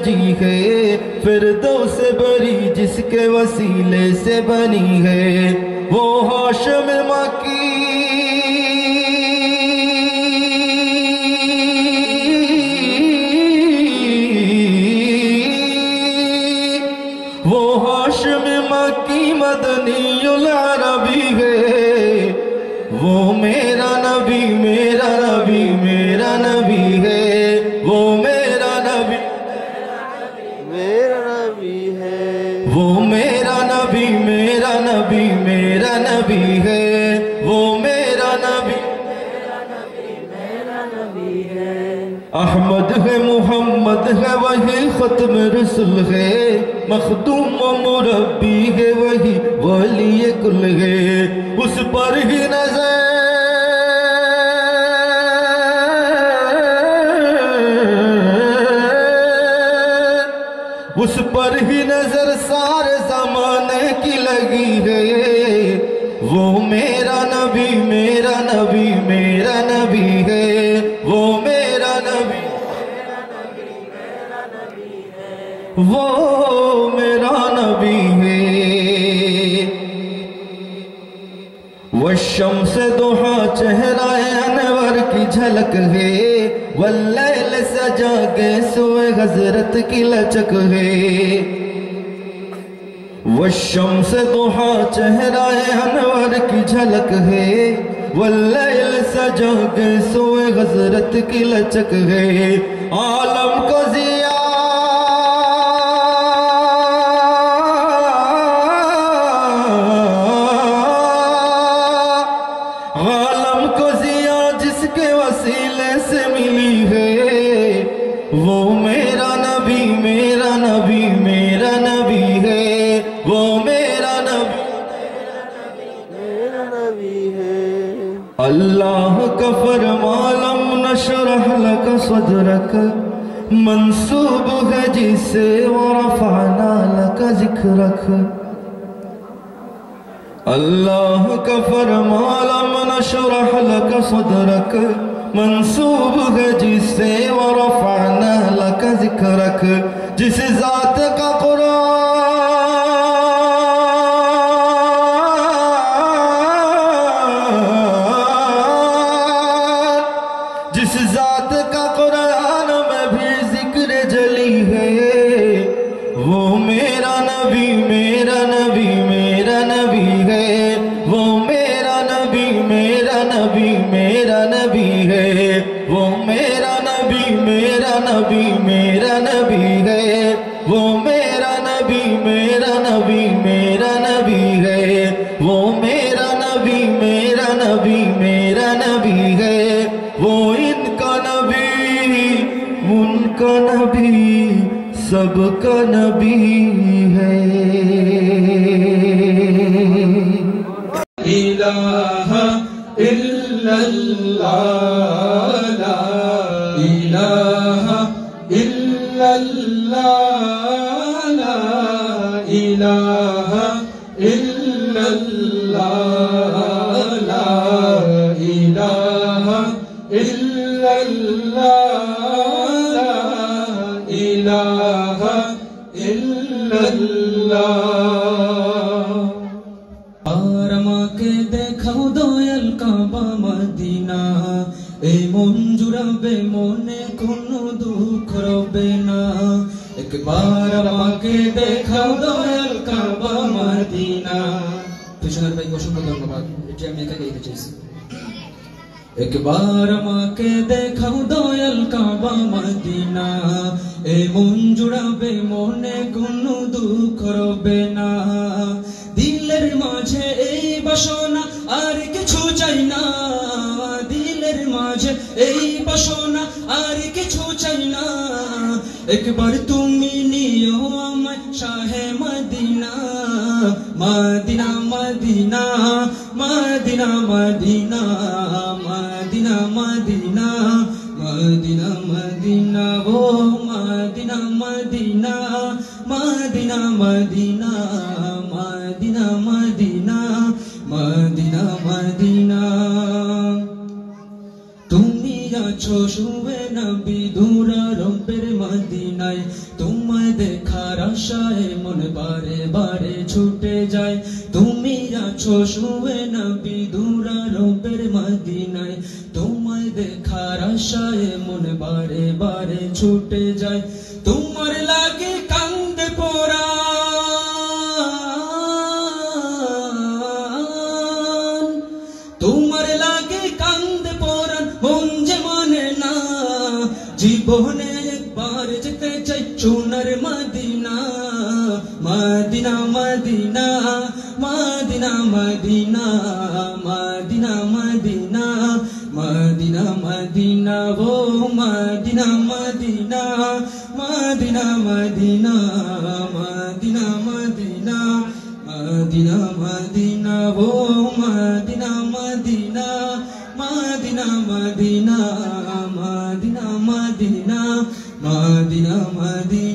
सजी है, फिरदौस बरी जिसके वसीले से बनी है, वो हाशिम मकी वो हाशिम मकी मदनीउल अरबी है, वो मेरा नबी मेरा नबी मेरा नबी है, वो मेरा नबी मेरा नबी है, वो मेरा नबी मेरा नबी मेरा नबी है, वो मेरा नबी मेरा नबी है। अहमद है मुहम्मद है वही खत्म रसूल है, मखदूम व मुरब्बी है वही वली कुल है, उस पर ही नजर उस पर ही नजर सारे जमाने की लगी है, वो मेरा नबी मेरा नबी मेरा नबी है, वो मेरा नबी वो मेरा नबी है। वशम्स दुहा चेहराए अनवर की झलक है, वल्लैल सजा के सोए हजरत की लचक है, वशम्स दुहा चेहराए अनवर की झलक है, वल्लैल सजा के सोए हजरत की लचक है, आलम को जिया आलम को जिया जिसके वसीले से मिली है, वो मेरा नबी मेरा नबी मेरा नबी है, वो मेरा नबी मेरा नबी है। अल्लाह का फरमान नशरह लक सदरक मंसूब है जिसे वरफअना लक जिक्रक, अल्लाह का फरमान नशरह लक सदरक मंसूब है जिसे वरफअना लक जिक्रक, जिस जात का जिस जात का कुरान में भी जिक्र जली है, वो मेरा नबी मेरा नबी मेरा नबी है, वो मेरा नबी मेरा नबी मेरा नबी है, वो मेरा नबी मेरा नबी मेरा नबी है, वो मेरा नबी मेरा नबी मेरा नबी है, वो मेरा नबी मेरा नबी मेरा नबी है, वो इनका नबी उनका नबी सबका नबी है। इलाहा इल्लल्लाह ला इलाहा इल्लल्लाह ला इलाहा इल्लल्लाह ला इलाहा इल्लल्लाह ला इलाहा इल्लल्लाह। আর আমাকে দেখাও দয়াল কাবা মদিনা, এই মন জুড়াবে মনে কোনো দুঃখ রবে না, একবার আমাকে দেখাও দয়াল কাবা মদিনা। পেছনের ভাই অসংখ্য ধন্যবাদ, এটি আমি একা গাইতে চাইছি। একবার আমাকে দেখাও দয়াল কাবা মদিনা, এই মন জুড়াবে মনে কোনো দুঃখ রবে না, দিলের মাঝে এই বাসনা আর কিছু চাই না, দিলের মাঝে এই বাসনা আর কিছু চাই না, একবার তুমি নিও আমায় শাহে মদিনা, মদিনা মদিনা মদিনা মদিনা মদিনা মদিনা মদিনা মদিনা ও মদিনা মদিনা মদিনা মদিনা মদিনা মদিনা মদিনা মদিনা। তুমি আছো শুয়ে নবী ধুরা রবের মদিনায় তোমায় দেখার আশায় মন বারে বারে ছুটে যায় তুমি আছো শুয়ে নবী ধুরা রবের মদিনায় তোমায় দেখার আশায় মন বারে বারে ছুটে যায় তোমার লাগে কান্দে পরাণ তোমার লাগে কান্দে পরাণ মন যে মানে না জীবনে একবার যেতে চাই সোনার মদিনা মদিনা মদিনা মদিনা মদিনা মদিনা মদিনা মদিনা মদিনা ও মদিনা মদিনা মদিনা মদিনা মদিনা মদিনা মদিনা মদিনা ও মদিনা মদিনা মদিনা মদিনা মদিনা মদিনা মদিনা মদিনা